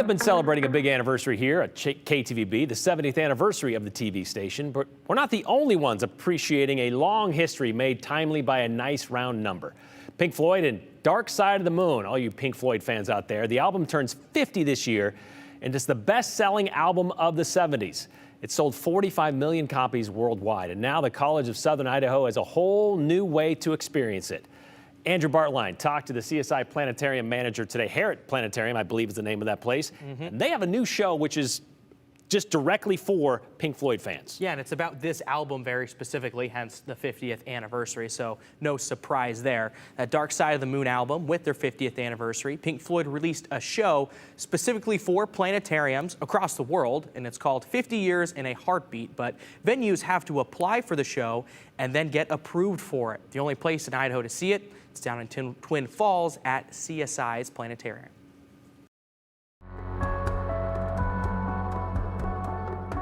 We've been celebrating a big anniversary here at KTVB, the 70th anniversary of the TV station, but we're not the only ones appreciating a long history made timely by a nice round number. Pink Floyd and Dark Side of the Moon, all you Pink Floyd fans out there, the album turns 50 this year, and it's the best-selling album of the 70s. It sold 45 million copies worldwide, and now the College of Southern Idaho has a whole new way to experience it. Andrew Bartline talked to the CSI Planetarium manager today. Harrod Planetarium, I believe, is the name of that place. And they have a new show which is just directly for Pink Floyd fans. Yeah, and it's about this album very specifically, hence the 50th anniversary, so no surprise there. That Dark Side of the Moon album, with their 50th anniversary, Pink Floyd released a show specifically for planetariums across the world, and it's called 50 Years in a Heartbeat, but venues have to apply for the show and then get approved for it. The only place in Idaho to see it, it's down in Twin Falls at CSI's Planetarium.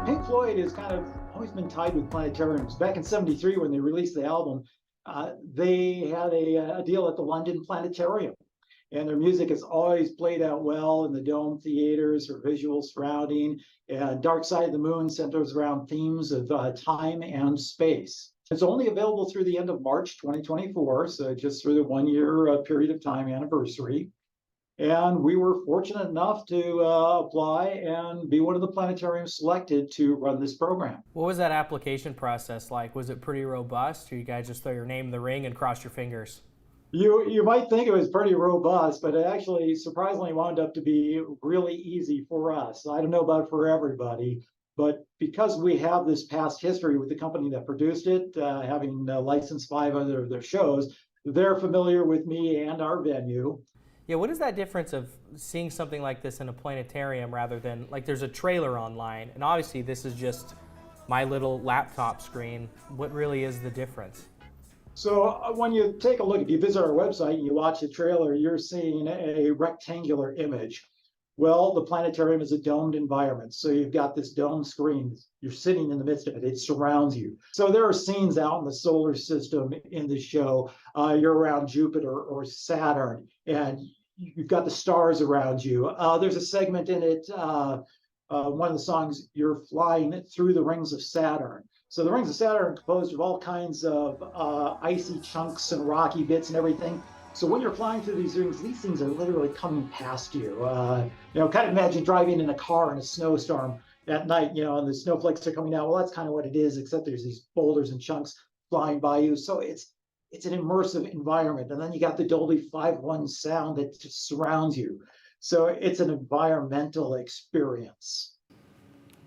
Pink Floyd has kind of always been tied with planetariums. Back in '73, when they released the album, they had a deal at the London Planetarium. And their music has always played out well in the Dome theaters or visual surrounding. And Dark Side of the Moon centers around themes of time and space. It's only available through the end of March 2024, so just through the one-year period of time anniversary. And we were fortunate enough to apply and be one of the planetariums selected to run this program. What was that application process like? Was it pretty robust, or you guys just throw your name in the ring and cross your fingers? You might think it was pretty robust, but it actually surprisingly wound up to be really easy for us. I don't know about for everybody, but because we have this past history with the company that produced it, having licensed 5 other of their shows, they're familiar with me and our venue. Yeah, what is that difference of seeing something like this in a planetarium rather than, like, there's a trailer online, and obviously this is just my little laptop screen. What really is the difference? So when you take a look, if you visit our website and you watch the trailer, you're seeing a rectangular image. Well, the planetarium is a domed environment. So you've got this dome screen. You're sitting in the midst of it. It surrounds you. So there are scenes out in the solar system in the show. You're around Jupiter or Saturn, and you've got the stars around you. There's a segment in it, one of the songs, you're flying through the rings of Saturn. So the rings of Saturn are composed of all kinds of icy chunks and rocky bits and everything. So when you're flying through these things are literally coming past you. Kind of imagine driving in a car in a snowstorm at night, and the snowflakes are coming out. Well, that's kind of what it is, except there's these boulders and chunks flying by you. So it's an immersive environment. And then you got the Dolby 5.1 sound that just surrounds you. So it's an environmental experience.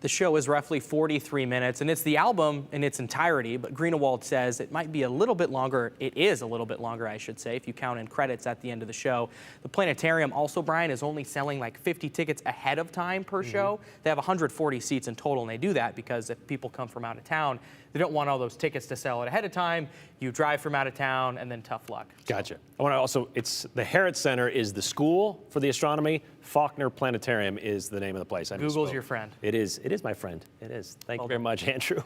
The show is roughly 43 minutes, and it's the album in its entirety, but Greenewald says it might be a little bit longer. It is a little bit longer, I should say, if you count in credits at the end of the show. The Planetarium also, Brian, is only selling like 50 tickets ahead of time per show. They have 140 seats in total, and they do that because if people come from out of town, they don't want all those tickets to sell it ahead of time. You drive from out of town, and then tough luck. Gotcha. I want to also, it's the Harrod Center is the school for the astronomy. Faulkner Planetarium is the name of the place. Google's your friend. It is my friend. It is. Thank you very much, Andrew.